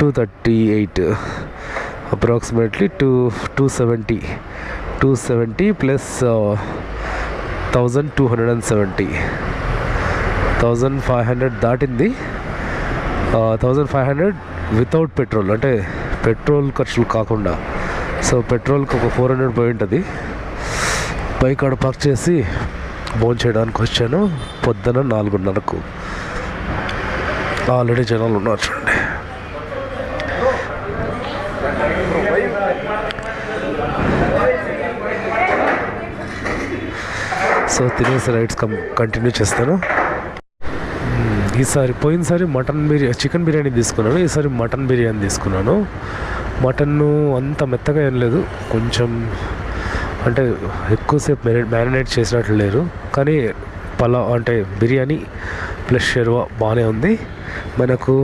238 approximately 270 plus 1270 1500 దాటింది. 1500 without petrol, అంటే petrol ఖర్చులు కాకుండా. సో పెట్రోల్కి ఒక 400 పోయి ఉంటుంది. బైక్ ఆడ పార్క్ చేసి భోజనం చేయడానికి వచ్చాను పొద్దున 4:30కు. ఆల్రెడీ జనాలు ఉన్నారు చూడండి. సో తినేసి రైడ్స్ కంటిన్యూ చేస్తాను. పోయినసారి చికెన్ బిర్యానీ తీసుకున్నాను, ఈసారి మటన్ బిర్యానీ తీసుకున్నాను. మటన్ను అంత మెత్తగా ఏం లేదు, కొంచెం అంటే ఎక్కువసేపు మ్యారినేట్ చేసినట్లు లేరు, కానీ పలావ్ అంటే బిర్యానీ ప్లస్ షెర్వా బాగానే ఉంది. మనకు